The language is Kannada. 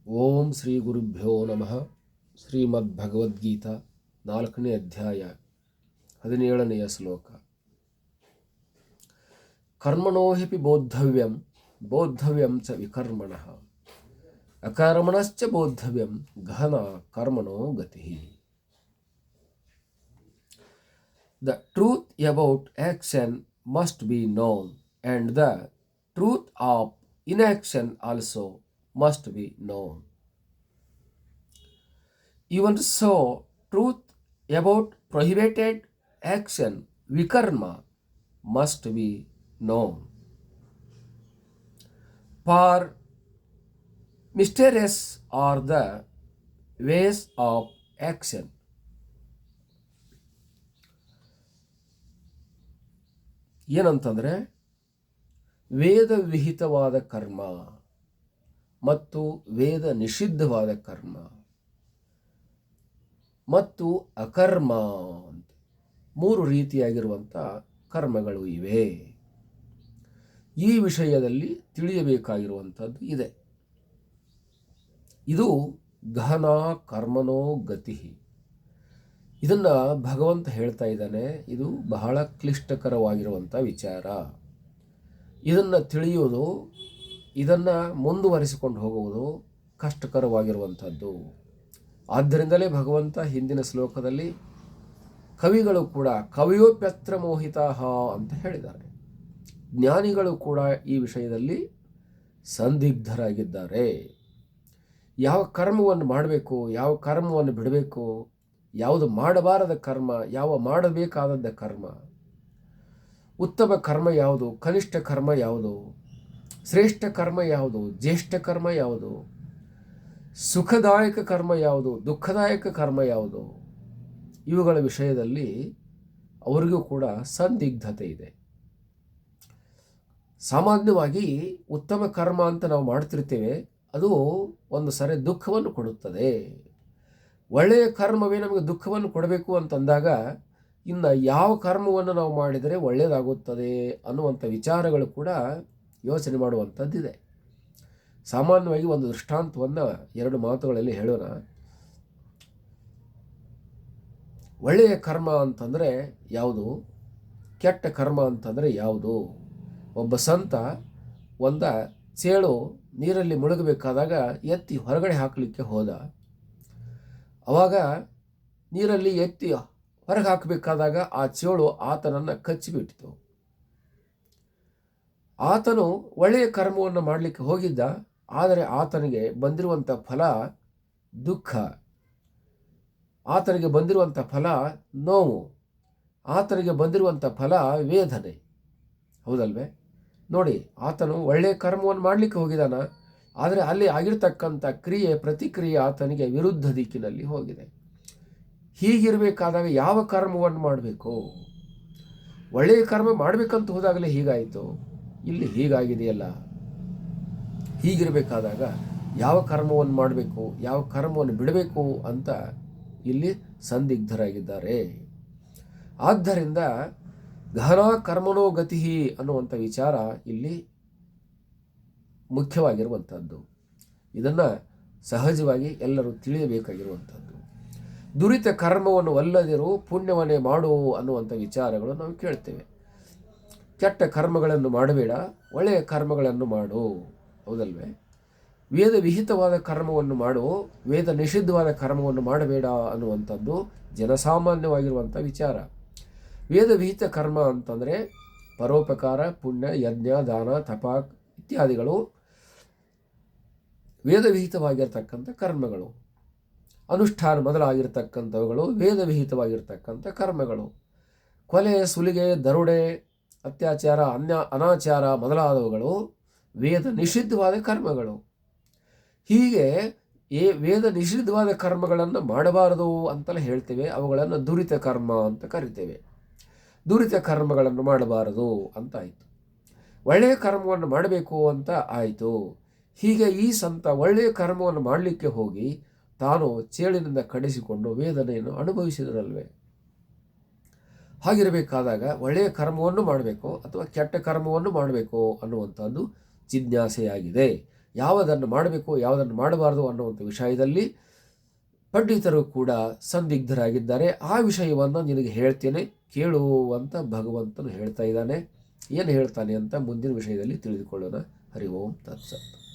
ಓಂ ಶ್ರೀ ಗುರುಭ್ಯೋ ನಮಃ. ಶ್ರೀಮದ್ಭಗವದ್ಗೀತಾ 4ನೇ ಅಧ್ಯಾಯ 17ನೆಯ ಶ್ಲೋಕ. ಕರ್ಮಣೋ ಹಿ ಬೋದ್ಧವ್ಯಂ ಬೋದ್ಧವ್ಯಂ ಚ ವಿಕರ್ಮಣಃ ಅಕರ್ಮಣಶ್ಚ ಬೋದ್ಧವ್ಯಂ ಗಹನ ಕರ್ಮಣೋ ಗತಿ. The truth about action must be known, and the truth of inaction also must be known. Even so, truth about prohibited action, vikarma, must be known. For mysterious are the ways of action. ಏನಂತಂದರೆ, ವೇದ ವಿಹಿತವಾದ ಕರ್ಮ ಮತ್ತು ವೇದ ನಿಷಿದ್ಧವಾದ ಕರ್ಮ ಮತ್ತು ಅಕರ್ಮ ಅಂತ 3 ರೀತಿಯಾಗಿರುವಂಥ ಕರ್ಮಗಳು ಇವೆ. ಈ ವಿಷಯದಲ್ಲಿ ತಿಳಿಯಬೇಕಾಗಿರುವಂಥದ್ದು ಇದೆ. ಇದು ಗಹನ ಕರ್ಮನೋ ಗತಿ. ಇದನ್ನು ಭಗವಂತ ಹೇಳ್ತಾ ಇದ್ದಾನೆ. ಇದು ಬಹಳ ಕ್ಲಿಷ್ಟಕರವಾಗಿರುವಂಥ ವಿಚಾರ. ಇದನ್ನು ತಿಳಿಯುವುದು, ಇದನ್ನು ಮುಂದುವರಿಸಿಕೊಂಡು ಹೋಗುವುದು ಕಷ್ಟಕರವಾಗಿರುವಂಥದ್ದು. ಆದ್ದರಿಂದಲೇ ಭಗವಂತ ಹಿಂದಿನ ಶ್ಲೋಕದಲ್ಲಿ ಕವಿಗಳು ಕೂಡ ಕವಿಯೋಪ್ಯತ್ರ ಮೋಹಿತಾಃ ಅಂತ ಹೇಳಿದ್ದಾರೆ. ಜ್ಞಾನಿಗಳು ಕೂಡ ಈ ವಿಷಯದಲ್ಲಿ ಸಂದಿಗ್ಧರಾಗಿದ್ದಾರೆ. ಯಾವ ಕರ್ಮವನ್ನು ಮಾಡಬೇಕು, ಯಾವ ಕರ್ಮವನ್ನು ಬಿಡಬೇಕು, ಯಾವುದು ಮಾಡಬಾರದ ಕರ್ಮ, ಯಾವ ಮಾಡಬೇಕಾದದ್ದ ಕರ್ಮ, ಉತ್ತಮ ಕರ್ಮ ಯಾವುದು, ಕನಿಷ್ಠ ಕರ್ಮ ಯಾವುದು, ಶ್ರೇಷ್ಠ ಕರ್ಮ ಯಾವುದು, ಜ್ಯೇಷ್ಠ ಕರ್ಮ ಯಾವುದು, ಸುಖದಾಯಕ ಕರ್ಮ ಯಾವುದು, ದುಃಖದಾಯಕ ಕರ್ಮ ಯಾವುದು, ಇವುಗಳ ವಿಷಯದಲ್ಲಿ ಅವರಿಗೂ ಕೂಡ ಸಂದಿಗ್ಧತೆ ಇದೆ. ಸಾಮಾನ್ಯವಾಗಿ ಉತ್ತಮ ಕರ್ಮ ಅಂತ ನಾವು ಮಾಡ್ತಿರ್ತೇವೆ, ಅದು ಒಂದು ಸರಿ ದುಃಖವನ್ನು ಕೊಡುತ್ತದೆ. ಒಳ್ಳೆಯ ಕರ್ಮವೇ ನಮಗೆ ದುಃಖವನ್ನು ಕೊಡಬೇಕು ಅಂತಂದಾಗ ಇನ್ನು ಯಾವ ಕರ್ಮವನ್ನು ನಾವು ಮಾಡಿದರೆ ಒಳ್ಳೆಯದಾಗುತ್ತದೆ ಅನ್ನುವಂಥ ವಿಚಾರಗಳು ಕೂಡ ಯೋಚನೆ ಮಾಡುವಂಥದ್ದಿದೆ. ಸಾಮಾನ್ಯವಾಗಿ ಒಂದು ದೃಷ್ಟಾಂತವನ್ನು 2 ಮಾತುಗಳಲ್ಲಿ ಹೇಳೋಣ. ಒಳ್ಳೆಯ ಕರ್ಮ ಅಂತಂದರೆ ಯಾವುದು, ಕೆಟ್ಟ ಕರ್ಮ ಅಂತಂದರೆ ಯಾವುದು? ಒಬ್ಬ ಸಂತ ಒಂದು ಚೇಳು ನೀರಲ್ಲಿ ಮುಳುಗಬೇಕಾದಾಗ ಎತ್ತಿ ಹೊರಗಡೆ ಹಾಕಲಿಕ್ಕೆ ಹೋದ. ಆವಾಗ ನೀರಲ್ಲಿ ಎತ್ತಿ ಹೊರಗೆ ಹಾಕಬೇಕಾದಾಗ ಆ ಚೇಳು ಆತನನ್ನು ಕಚ್ಚಿಬಿಟ್ಟಿತು. ಆತನು ಒಳ್ಳೆಯ ಕರ್ಮವನ್ನು ಮಾಡಲಿಕ್ಕೆ ಹೋಗಿದ್ದ, ಆದರೆ ಆತನಿಗೆ ಬಂದಿರುವಂಥ ಫಲ ದುಃಖ, ಆತನಿಗೆ ಬಂದಿರುವಂಥ ಫಲ ನೋವು, ಆತನಿಗೆ ಬಂದಿರುವಂಥ ಫಲ ವೇದನೆ. ಹೌದಲ್ವೇ? ನೋಡಿ, ಆತನು ಒಳ್ಳೆಯ ಕರ್ಮವನ್ನು ಮಾಡಲಿಕ್ಕೆ ಹೋಗಿದ್ದಾನ, ಆದರೆ ಅಲ್ಲಿ ಆಗಿರ್ತಕ್ಕಂಥ ಕ್ರಿಯೆ ಪ್ರತಿಕ್ರಿಯೆ ಆತನಿಗೆ ವಿರುದ್ಧ ದಿಕ್ಕಿನಲ್ಲಿ ಹೋಗಿದೆ. ಹೀಗಿರಬೇಕಾದಾಗ ಯಾವ ಕರ್ಮವನ್ನು ಮಾಡಬೇಕು? ಒಳ್ಳೆಯ ಕರ್ಮ ಮಾಡಬೇಕಂತ ಹೋದಾಗಲೇ ಹೀಗಾಯಿತು, ಇಲ್ಲಿ ಹೀಗಾಗಿದೆಯಲ್ಲ. ಹೀಗಿರಬೇಕಾದಾಗ ಯಾವ ಕರ್ಮವನ್ನು ಮಾಡಬೇಕು, ಯಾವ ಕರ್ಮವನ್ನು ಬಿಡಬೇಕು ಅಂತ ಇಲ್ಲಿ ಸಂದಿಗ್ಧರಾಗಿದ್ದಾರೆ. ಆದ್ದರಿಂದ ಗಹನ ಕರ್ಮನೋ ಗತಿ ಅನ್ನುವಂಥ ವಿಚಾರ ಇಲ್ಲಿ ಮುಖ್ಯವಾಗಿರುವಂಥದ್ದು. ಇದನ್ನು ಸಹಜವಾಗಿ ಎಲ್ಲರೂ ತಿಳಿಯಬೇಕಾಗಿರುವಂಥದ್ದು. ದುರಿತ ಕರ್ಮವನ್ನು ಒಲ್ಲದಿರು ಪುಣ್ಯವನ್ನೇ ಮಾಡು ಅನ್ನುವಂಥ ವಿಚಾರಗಳು ನಾವು ಕೇಳ್ತೇವೆ. ಕೆಟ್ಟ ಕರ್ಮಗಳನ್ನು ಮಾಡಬೇಡ, ಒಳ್ಳೆಯ ಕರ್ಮಗಳನ್ನು ಮಾಡು. ಹೌದಲ್ವೇ? ವೇದ ವಿಹಿತವಾದ ಕರ್ಮವನ್ನು ಮಾಡು, ವೇದ ನಿಷಿದ್ಧವಾದ ಕರ್ಮವನ್ನು ಮಾಡಬೇಡ ಅನ್ನುವಂಥದ್ದು ಜನಸಾಮಾನ್ಯವಾಗಿರುವಂಥ ವಿಚಾರ. ವೇದ ವಿಹಿತ ಕರ್ಮ ಅಂತಂದರೆ ಪರೋಪಕಾರ, ಪುಣ್ಯ, ಯಜ್ಞ, ದಾನ, ತಪ ಇತ್ಯಾದಿಗಳು ವೇದವಿಹಿತವಾಗಿರ್ತಕ್ಕಂಥ ಕರ್ಮಗಳು. ಅನುಷ್ಠಾನ ಮೊದಲಾಗಿರ್ತಕ್ಕಂಥವುಗಳು ವೇದವಿಹಿತವಾಗಿರ್ತಕ್ಕಂಥ ಕರ್ಮಗಳು. ಕೊಲೆ, ಸುಲಿಗೆ, ದರೋಡೆ, ಅತ್ಯಾಚಾರ, ಅನಾಚಾರ ಮೊದಲಾದವುಗಳು ವೇದ ನಿಷಿದ್ಧವಾದ ಕರ್ಮಗಳು. ಹೀಗೆ ವೇದ ನಿಷಿದ್ಧವಾದ ಕರ್ಮಗಳನ್ನು ಮಾಡಬಾರದು ಅಂತಲೇ ಹೇಳ್ತೇವೆ. ಅವುಗಳನ್ನು ದುರಿತ ಕರ್ಮ ಅಂತ ಕರಿತೇವೆ. ದುರಿತ ಕರ್ಮಗಳನ್ನು ಮಾಡಬಾರದು ಅಂತ ಆಯಿತು. ಒಳ್ಳೆಯ ಕರ್ಮವನ್ನು ಮಾಡಬೇಕು ಅಂತ ಆಯಿತು. ಹೀಗೆ ಈ ಸಂತ ಒಳ್ಳೆಯ ಕರ್ಮವನ್ನು ಮಾಡಲಿಕ್ಕೆ ಹೋಗಿ ತಾನು ಚೇಳಿನಿಂದ ಕಡಿಸಿಕೊಂಡು ವೇದನೆಯನ್ನು ಅನುಭವಿಸಿದರಲ್ವೇ? ಹಾಗಿರಬೇಕಾದಾಗ ಒಳ್ಳೆಯ ಕರ್ಮವನ್ನು ಮಾಡಬೇಕು ಅಥವಾ ಕೆಟ್ಟ ಕರ್ಮವನ್ನು ಮಾಡಬೇಕು ಅನ್ನುವಂಥದ್ದು ಜಿಜ್ಞಾಸೆಯಾಗಿದೆ. ಯಾವುದನ್ನು ಮಾಡಬೇಕು ಯಾವುದನ್ನು ಮಾಡಬಾರ್ದು ಅನ್ನುವಂಥ ವಿಷಯದಲ್ಲಿ ಪಂಡಿತರು ಕೂಡ ಸಂದಿಗ್ಧರಾಗಿದ್ದಾರೆ. ಆ ವಿಷಯವನ್ನು ನಿನಗೆ ಹೇಳ್ತೇನೆ ಕೇಳು ಅಂತ ಭಗವಂತನು ಹೇಳ್ತಾ ಇದ್ದಾನೆ. ಏನು ಹೇಳ್ತಾನೆ ಅಂತ ಮುಂದಿನ ವಿಷಯದಲ್ಲಿ ತಿಳಿದುಕೊಳ್ಳೋಣ. ಹರಿ ಓಂ ತತ್ಸತ್.